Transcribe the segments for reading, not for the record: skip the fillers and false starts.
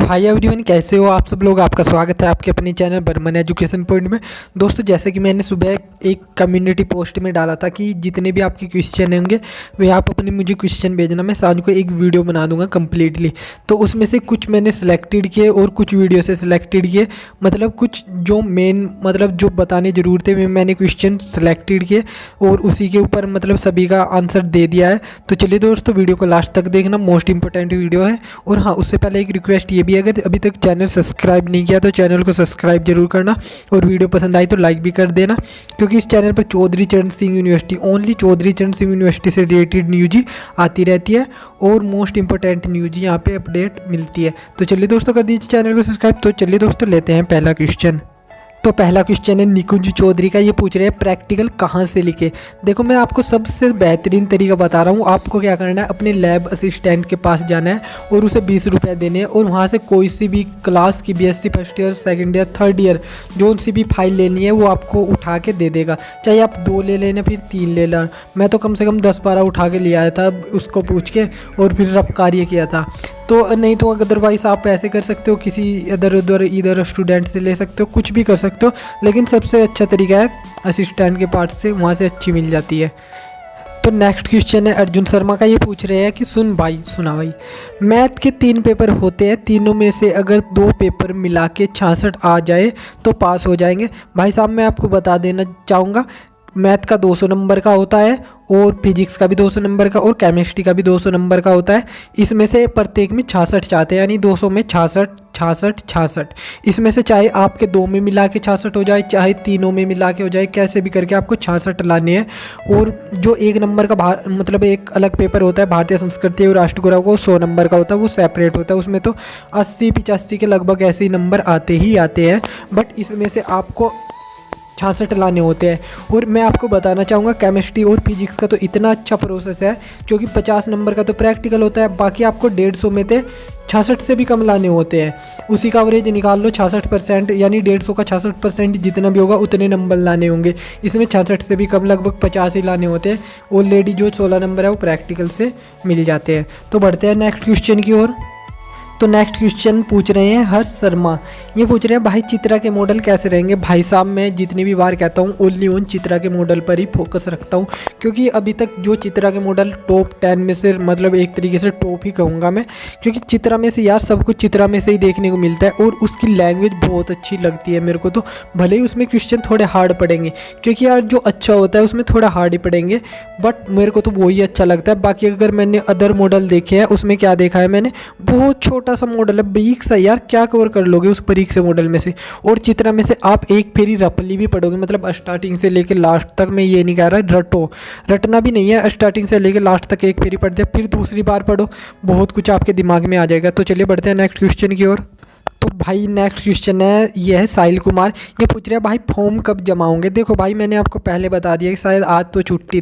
Hi everyone, कैसे हो आप सब लोग। आपका स्वागत है आपके अपने चैनल बर्मन एजुकेशन पॉइंट में। दोस्तों, जैसे कि मैंने सुबह एक कम्युनिटी पोस्ट में डाला था कि जितने भी आपके क्वेश्चन होंगे वे आप अपने मुझे क्वेश्चन भेजना, मैं शाम को एक वीडियो बना दूंगा कम्प्लीटली। तो उसमें से कुछ मैंने सिलेक्टेड किए और कुछ वीडियो से सिलेक्टेड किए, मतलब कुछ जो मेन मतलब जो बताने ज़रूर थे मैंने क्वेश्चन सिलेक्टेड किए और उसी के ऊपर मतलब सभी का आंसर दे दिया है। तो चलिए दोस्तों, वीडियो को लास्ट तक देखना, मोस्ट इंपॉर्टेंट वीडियो है। और हाँ, उससे पहले एक रिक्वेस्ट ये भी है, अगर अभी तक चैनल सब्सक्राइब नहीं किया तो चैनल को सब्सक्राइब जरूर करना और वीडियो पसंद आई तो लाइक भी कर देना, क्योंकि इस चैनल पर चौधरी चरण सिंह यूनिवर्सिटी, ओनली चौधरी चरण सिंह यूनिवर्सिटी से रिलेटेड न्यूज ही आती रहती है और मोस्ट इंपॉर्टेंट न्यूज यहाँ पे अपडेट मिलती है। तो चलिए दोस्तों, कर दीजिए चैनल को सब्सक्राइब। तो चलिए दोस्तों, लेते हैं पहला क्वेश्चन। तो पहला क्वेश्चन है निकुंज चौधरी का। ये पूछ रहे हैं प्रैक्टिकल कहाँ से लिखे। देखो, मैं आपको सबसे बेहतरीन तरीका बता रहा हूँ। आपको क्या करना है, अपने लैब असिस्टेंट के पास जाना है और उसे 20 रुपये देने हैं और वहाँ से कोई सी भी क्लास की BSc first year, second year, third year जो सी भी फाइल लेनी है वो आपको उठा के दे देगा। चाहे आप 2 ले लेना फिर 3 ले लेना। मैं तो कम से कम 10-12 उठा के ले आया था उसको पूछ के और फिर रब कार्य किया था। तो नहीं तो अदरवाइज़ आप ऐसे कर सकते हो, किसी इधर स्टूडेंट से ले सकते हो, कुछ भी कर सकते हो, लेकिन सबसे अच्छा तरीका है असिस्टेंट के पास से, वहाँ से अच्छी मिल जाती है। तो नेक्स्ट क्वेश्चन है अर्जुन शर्मा का। ये पूछ रहे हैं कि सुना भाई, मैथ के 3 पेपर होते हैं, तीनों में से अगर 2 पेपर मिला के 66 आ जाए तो पास हो जाएंगे। भाई साहब, मैं आपको बता देना चाहूँगा, मैथ का 200 नंबर का होता है और फिजिक्स का भी 200 नंबर का और केमिस्ट्री का भी 200 नंबर का होता है। इसमें से प्रत्येक में 66 चाहते हैं, यानी 200 में 66। इसमें से चाहे आपके 2 में मिला के 66 हो जाए, चाहे तीनों में मिला के हो जाए, कैसे भी करके आपको 66 लाने हैं। और जो 1 नंबर का मतलब एक अलग पेपर होता है भारतीय संस्कृति और राष्ट्रगुरु को 100 नंबर का होता है, वो सेपरेट होता है। उसमें तो 80-85 के लगभग ऐसे ही नंबर आते हैं, बट इसमें से आपको 66 लाने होते हैं। और मैं आपको बताना चाहूँगा, केमिस्ट्री और फिजिक्स का तो इतना अच्छा प्रोसेस है, क्योंकि 50 नंबर का तो प्रैक्टिकल होता है, बाकी आपको 150 में से 66 से भी कम लाने होते हैं। उसी का एवरेज निकाल लो 66%, यानी 150 का 66% जितना भी होगा उतने नंबर लाने होंगे। इसमें 66 से भी कम लगभग 50 ही लाने होते हैं। ऑलरेडी जो 16 नंबर है वो प्रैक्टिकल से मिल जाते हैं। तो बढ़ते हैं नेक्स्ट क्वेश्चन की ओर। तो नेक्स्ट क्वेश्चन पूछ रहे हैं हर्ष शर्मा। ये पूछ रहे हैं भाई, चित्रा के मॉडल कैसे रहेंगे। भाई साहब, मैं जितनी भी बार कहता हूँ ओनली ऑन चित्रा के मॉडल पर ही फोकस रखता हूँ, क्योंकि अभी तक जो चित्रा के मॉडल टॉप 10 में से मतलब एक तरीके से टॉप ही कहूँगा मैं, क्योंकि चित्रा में से यार सब कुछ चित्रा में से ही देखने को मिलता है और उसकी लैंग्वेज बहुत अच्छी लगती है मेरे को। तो भले ही उसमें क्वेश्चन थोड़े हार्ड पड़ेंगे, क्योंकि यार जो अच्छा होता है उसमें थोड़ा हार्ड ही पड़ेंगे, बट मेरे को तो वही अच्छा लगता है। बाकी अगर मैंने अदर मॉडल देखे हैं, उसमें क्या देखा है मैंने, बहुत छोटा सा मॉडल है, बारीक सा, यार क्या कवर कर लोगे उस बारीक से मॉडल में से। और चित्रा में से आप एक फेरी रपली भी पढ़ोगे, मतलब स्टार्टिंग से लेकर लास्ट तक, मैं ये नहीं कह रहा रटना भी नहीं है, स्टार्टिंग से लेकर लास्ट तक एक फेरी पढ़ दिया, फिर दूसरी बार पढ़ो, बहुत कुछ आपके दिमाग में आ जाएगा। तो चलिए बढ़ते हैं नेक्स्ट क्वेश्चन की ओर। तो भाई नेक्स्ट क्वेश्चन है, ये है साहिल कुमार। ये पूछ रहे हैं भाई, फॉर्म कब जमा होंगे। देखो भाई, मैंने आपको पहले बता दिया कि शायद आज तो छुट्टी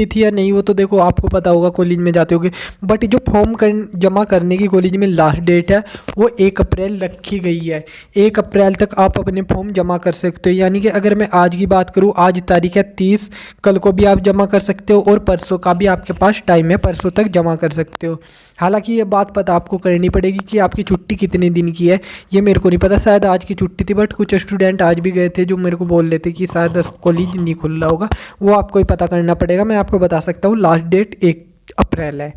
थी या नहीं, वो तो देखो आपको पता होगा, कॉलेज में जाते होगे। बट जो फॉर्म जमा करने की कॉलेज में लास्ट डेट है वो 1 अप्रैल रखी गई है। 1 अप्रैल तक आप अपने फॉर्म जमा कर सकते हो, यानी कि अगर मैं आज की बात करूँ, आज तारीख है 30, कल को भी आप जमा कर सकते हो और परसों का भी आपके पास टाइम है, परसों तक जमा कर सकते हो। हालांकि ये बात पता आपको करनी पड़ेगी कि आपकी छुट्टी कितने दिन की है, ये मेरे को नहीं पता। शायद आज की छुट्टी थी, बट कुछ स्टूडेंट आज भी गए थे जो मेरे को बोल रहे थे कि शायद कॉलेज नहीं खुल रहा होगा, वो आपको ही पता करना पड़ेगा। मैं आपको बता सकता हूँ लास्ट डेट 1 अप्रैल है।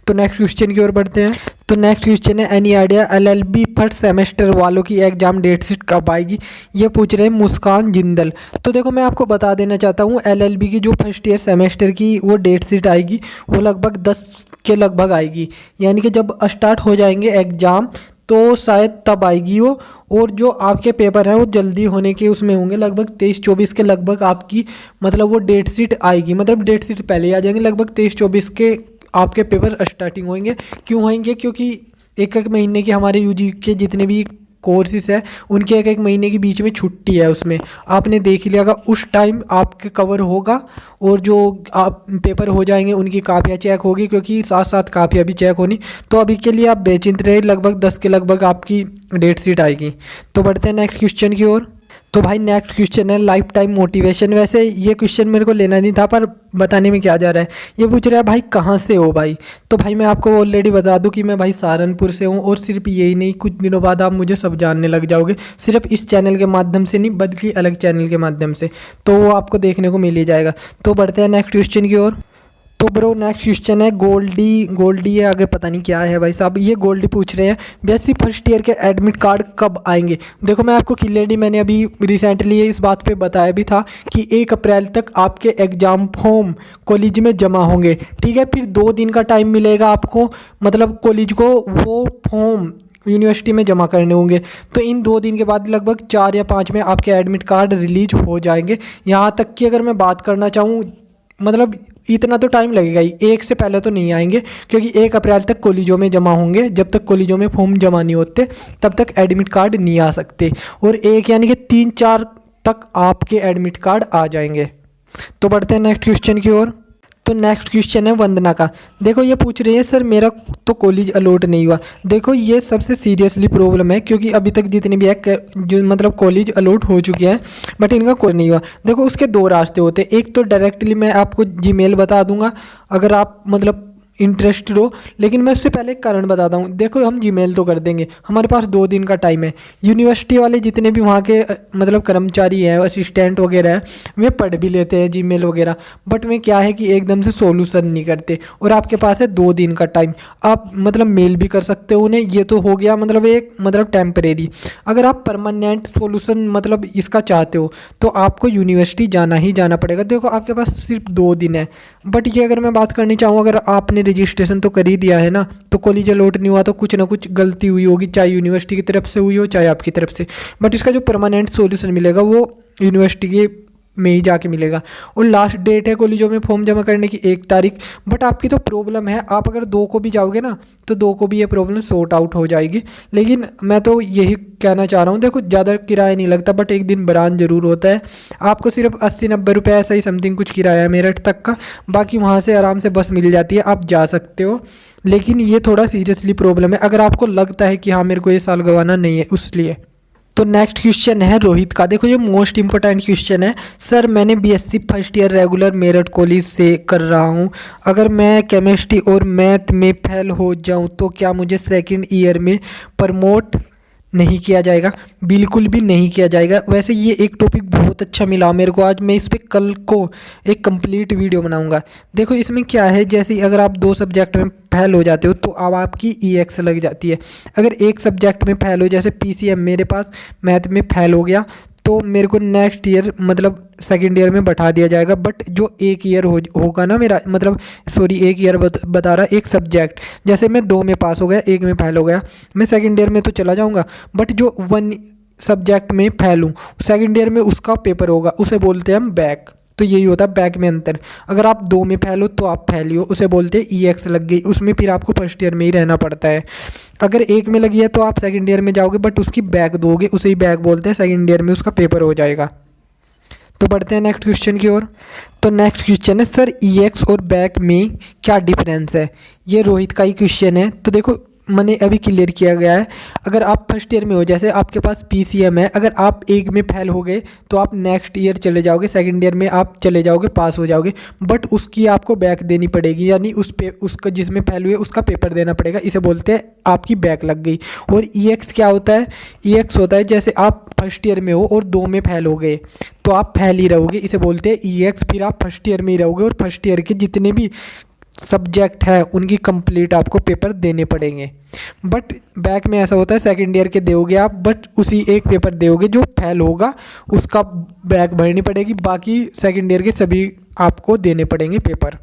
तो नेक्स्ट क्वेश्चन की ओर बढ़ते हैं। तो नेक्स्ट क्वेश्चन है, any idea LLB first semester वालों की एग्जाम डेट शीट कब आएगी। ये पूछ रहे हैं मुस्कान जिंदल। तो देखो, मैं आपको बता देना चाहता हूँ, LLB की जो फर्स्ट ईयर सेमेस्टर की वो डेट शीट आएगी, वो लगभग 10 के लगभग आएगी, यानी कि जब स्टार्ट हो जाएंगे एग्ज़ाम तो शायद तब आएगी वो। और जो आपके पेपर है वो जल्दी होने के उसमें होंगे, लगभग 23-24 के लगभग आपकी मतलब वो डेट शीट आएगी, मतलब डेट शीट पहले आ जाएंगे, लगभग 23-24 के आपके पेपर स्टार्टिंग होंगे। क्यों होंगे, क्योंकि एक महीने की हमारे UG के जितने भी कोर्सेज है उनके एक महीने के बीच में छुट्टी है, उसमें आपने देख लिया होगा, उस टाइम आपके कवर होगा और जो आप पेपर हो जाएंगे उनकी कापियाँ चेक होगी, क्योंकि साथ साथ कापियाँ भी चेक होनी। तो अभी के लिए आप बेचिंत रहे, लगभग 10 के लगभग आपकी डेट शीट आएगी। तो बढ़ते हैं नेक्स्ट क्वेश्चन की ओर। तो भाई नेक्स्ट क्वेश्चन है लाइफ टाइम मोटिवेशन। वैसे ये क्वेश्चन मेरे को लेना नहीं था, पर बताने में क्या जा रहा है। ये पूछ रहा है भाई कहाँ से हो भाई। तो भाई मैं आपको ऑलरेडी बता दूं कि मैं भाई सहारनपुर से हूँ। और सिर्फ यही नहीं, कुछ दिनों बाद आप मुझे सब जानने लग जाओगे, सिर्फ इस चैनल के माध्यम से नहीं बल्कि अलग चैनल के माध्यम से, तो वो आपको देखने को मिल ही जाएगा। तो बढ़ते हैं नेक्स्ट क्वेश्चन की ओर। तो ब्रो नेक्स्ट क्वेश्चन है गोल्डी है, आगे पता नहीं क्या है भाई साहब। ये गोल्डी पूछ रहे हैं बीएससी फर्स्ट ईयर के एडमिट कार्ड कब आएंगे। देखो मैं आपको क्लियरली मैंने अभी रिसेंटली इस बात पे बताया भी था कि 1 अप्रैल तक आपके एग्ज़ाम फॉर्म कॉलेज में जमा होंगे, ठीक है। फिर 2 दिन का टाइम मिलेगा आपको, मतलब कॉलेज को वो फॉर्म यूनिवर्सिटी में जमा करने होंगे। तो इन 2 दिन के बाद लगभग 4 या 5 में आपके एडमिट कार्ड रिलीज हो जाएंगे। यहाँ तक कि अगर मैं बात करना चाहूँ, मतलब इतना तो टाइम लगेगा ही, 1 से पहले तो नहीं आएंगे, क्योंकि 1 अप्रैल तक कॉलेजों में जमा होंगे। जब तक कॉलेजों में फॉर्म जमा नहीं होते तब तक एडमिट कार्ड नहीं आ सकते। और 1 यानी कि 3-4 तक आपके एडमिट कार्ड आ जाएंगे। तो बढ़ते हैं नेक्स्ट क्वेश्चन की ओर। तो नेक्स्ट क्वेश्चन है वंदना का। देखो ये पूछ रही है सर मेरा तो कॉलेज अलॉट नहीं हुआ। देखो ये सबसे सीरियसली प्रॉब्लम है, क्योंकि अभी तक जितने भी है जो मतलब कॉलेज अलॉट हो चुके हैं बट इनका कोई नहीं हुआ। देखो उसके 2 रास्ते होते हैं। एक तो डायरेक्टली मैं आपको जीमेल बता दूंगा अगर आप मतलब इंटरेस्टेड हो, लेकिन मैं उससे पहले एक कारण बताता हूँ। देखो हम जीमेल तो कर देंगे, हमारे पास 2 दिन का टाइम है। यूनिवर्सिटी वाले जितने भी वहाँ के मतलब कर्मचारी हैं, असिस्टेंट वगैरह हैं, वे पढ़ भी लेते हैं जीमेल वगैरह, बट वे क्या है कि एकदम से सोल्यूशन नहीं करते। और आपके पास है 2 दिन का टाइम, आप मतलब मेल भी कर सकते हो उन्हें। ये तो हो गया मतलब एक मतलब टेम्परेरी। अगर आप परमानेंट सोल्यूशन मतलब इसका चाहते हो तो आपको यूनिवर्सिटी जाना ही जाना पड़ेगा। देखो आपके पास सिर्फ 2 दिन है। बट ये अगर मैं बात करनी चाहूँ, अगर आपने रजिस्ट्रेशन तो कर ही दिया है ना, तो कॉलेज अलॉट नहीं हुआ तो कुछ ना कुछ गलती हुई होगी, चाहे यूनिवर्सिटी की तरफ से हुई हो चाहे आपकी तरफ से। बट इसका जो परमानेंट सॉल्यूशन मिलेगा वो यूनिवर्सिटी के में ही जाके मिलेगा। और लास्ट डेट है कॉलेजों में फॉर्म जमा करने की 1 तारीख। बट आपकी तो प्रॉब्लम है, आप अगर 2 को भी जाओगे ना तो 2 को भी ये प्रॉब्लम सॉर्ट आउट हो जाएगी। लेकिन मैं तो यही कहना चाह रहा हूँ, देखो ज़्यादा किराया नहीं लगता बट एक दिन बरान ज़रूर होता है। आपको सिर्फ 80-90 रुपये ऐसा ही समथिंग कुछ किराया है मेरठ तक का। बाकी वहाँ से आराम से बस मिल जाती है, आप जा सकते हो। लेकिन ये थोड़ा सीरियसली प्रॉब्लम है अगर आपको लगता है कि हाँ मेरे को ये साल गंवाना नहीं है उसलिए। तो नेक्स्ट क्वेश्चन है रोहित का। देखो ये मोस्ट इंपॉर्टेंट क्वेश्चन है। सर मैंने BSc first year regular Meerut college से कर रहा हूँ, अगर मैं केमिस्ट्री और मैथ में फेल हो जाऊँ तो क्या मुझे सेकंड ईयर में प्रमोट नहीं किया जाएगा? बिल्कुल भी नहीं किया जाएगा। वैसे ये एक टॉपिक बहुत अच्छा मिला मेरे को आज, मैं इस पर कल को एक कंप्लीट वीडियो बनाऊंगा। देखो इसमें क्या है, जैसे अगर आप 2 सब्जेक्ट में फेल हो जाते हो तो अब आपकी EX लग जाती है। अगर एक सब्जेक्ट में फेल हो, जैसे PCM मेरे पास मैथ में फेल हो गया तो मेरे को नेक्स्ट ईयर मतलब सेकेंड ईयर में बैठा दिया जाएगा। बट जो 1 ईयर होगा ना मेरा, मतलब सॉरी 1 ईयर बता रहा, एक सब्जेक्ट जैसे मैं 2 में पास हो गया 1 में फेल हो गया, मैं सेकेंड ईयर में तो चला जाऊंगा। बट जो 1 सब्जेक्ट में फेल हूँ सेकेंड ईयर में उसका पेपर होगा, उसे बोलते हैं हम बैक। तो यही होता है बैक में अंतर। अगर आप 2 में फेल हो तो आप फेल हो, उसे बोलते हैं EX लग गई, उसमें फिर आपको फर्स्ट ईयर में ही रहना पड़ता है। अगर 1 में लगी है तो आप सेकंड ईयर में जाओगे बट उसकी बैक दोगे, उसे ही बैक बोलते हैं, सेकंड ईयर में उसका पेपर हो जाएगा। तो बढ़ते हैं नेक्स्ट क्वेश्चन की ओर। तो नेक्स्ट क्वेश्चन है सर EX और बैक में क्या डिफरेंस है? ये रोहित का ही क्वेश्चन है। तो देखो मैंने अभी क्लियर किया गया है। अगर आप फर्स्ट ईयर में हो, जैसे आपके पास PCM है, अगर आप 1 में फेल हो गए तो आप नेक्स्ट ईयर चले जाओगे, सेकंड ईयर में आप चले जाओगे, पास हो जाओगे। बट उसकी आपको बैक देनी पड़ेगी, यानी उसका जिसमें फेल हुए उसका पेपर देना पड़ेगा, इसे बोलते हैं आपकी बैक लग गई। और EX क्या होता है? EX होता है जैसे आप फर्स्ट ईयर में हो और 2 में फेल हो गए तो आप फेल ही रहोगे, इसे बोलते हैं EX। फिर आप फर्स्ट ईयर में ही रहोगे और फर्स्ट ईयर के जितने भी सब्जेक्ट है उनकी कंप्लीट आपको पेपर देने पड़ेंगे। बट बैक में ऐसा होता है सेकंड ईयर के दोगे आप, बट उसी एक पेपर दोगे, जो फेल होगा उसका बैक भरनी पड़ेगी, बाकी सेकंड ईयर के सभी आपको देने पड़ेंगे पेपर।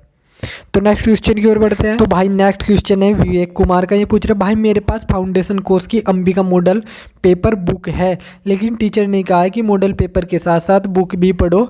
तो नेक्स्ट क्वेश्चन की ओर बढ़ते हैं। तो भाई नेक्स्ट क्वेश्चन है विवेक कुमार का। ये पूछ रहे भाई मेरे पास फाउंडेशन कोर्स की अंबिका मॉडल पेपर बुक है, लेकिन टीचर ने कहा है कि मॉडल पेपर के साथ साथ बुक भी पढ़ो,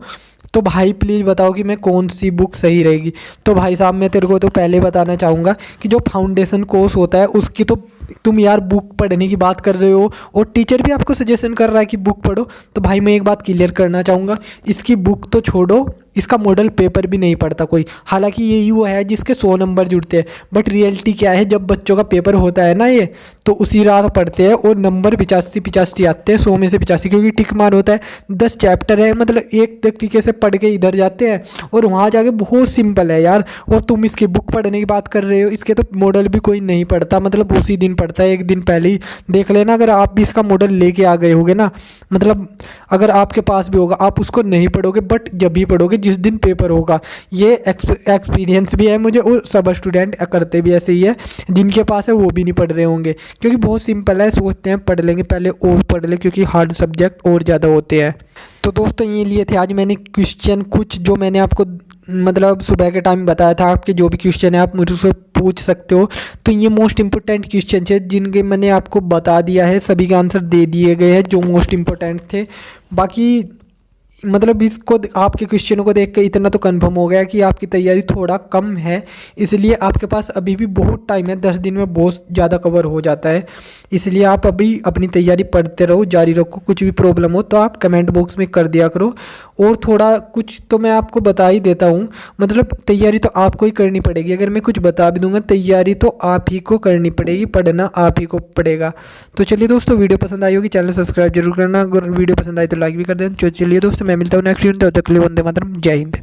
तो भाई प्लीज़ बताओ कि मैं कौन सी बुक सही रहेगी। तो भाई साहब मैं तेरे को तो पहले बताना चाहूँगा कि जो फाउंडेशन कोर्स होता है उसकी तो तुम यार बुक पढ़ने की बात कर रहे हो और टीचर भी आपको सजेशन कर रहा है कि बुक पढ़ो। तो भाई मैं एक बात क्लियर करना चाहूँगा, इसकी बुक तो छोड़ो, इसका मॉडल पेपर भी नहीं पढ़ता कोई। हालांकि यही वो है जिसके 100 नंबर जुड़ते हैं, बट रियलिटी क्या है, जब बच्चों का पेपर होता है ना ये, तो उसी रात पढ़ते हैं और नंबर 85 आते हैं 100 में से 85, क्योंकि टिक मार होता है। 10 चैप्टर है, मतलब एक तरीके से पढ़ के इधर जाते हैं और वहाँ जाके बहुत सिंपल है यार। और तुम इसकी बुक पढ़ने की बात कर रहे हो, इसके तो मॉडल भी कोई नहीं पढ़ता, मतलब उसी दिन पढ़ता है, एक दिन पहले ही देख लेना। अगर आप भी इसका मॉडल लेके आ गए होगे ना, मतलब अगर आपके पास भी होगा, आप उसको नहीं पढ़ोगे, बट जब भी पढ़ोगे जिस दिन पेपर होगा। ये एक्सपीरियंस भी है मुझे, और सब स्टूडेंट करते भी ऐसे ही है, जिनके पास है वो भी नहीं पढ़ रहे होंगे, क्योंकि बहुत सिंपल है। सोचते हैं पढ़ लेंगे पहले और पढ़ ले, क्योंकि हार्ड सब्जेक्ट और ज़्यादा होते हैं। तो दोस्तों ये लिए थे आज मैंने क्वेश्चन कुछ, जो मैंने आपको मतलब सुबह के टाइम बताया था। आपके जो भी क्वेश्चन है आप मुझसे पूछ सकते हो। तो ये मोस्ट इंपॉर्टेंट क्वेश्चन है जिनके मैंने आपको बता दिया है, सभी के आंसर दे दिए गए हैं जो मोस्ट इंपॉर्टेंट थे। बाकी मतलब इसको, आपके क्वेश्चनों को देख के इतना तो कंफर्म हो गया कि आपकी तैयारी थोड़ा कम है, इसलिए आपके पास अभी भी बहुत टाइम है, 10 दिन में बहुत ज़्यादा कवर हो जाता है। इसलिए आप अभी अपनी तैयारी पढ़ते रहो, जारी रखो। कुछ भी प्रॉब्लम हो तो आप कमेंट बॉक्स में कर दिया करो। और थोड़ा कुछ तो मैं आपको बता ही देता हूँ, मतलब तैयारी तो आपको ही करनी पड़ेगी। अगर मैं कुछ बता भी दूंगा, तैयारी तो आप ही को करनी पड़ेगी, पढ़ना आप ही को पड़ेगा। तो चलिए दोस्तों, वीडियो पसंद आई होगी, चैनल सब्सक्राइब जरूर करना। अगर वीडियो पसंद आई तो लाइक भी कर देना। चलिए दोस्तों, मैं मिलता हूँ नेक्स्ट वीडियो, तब तक के लिए वंदे मातरम, जय हिंद।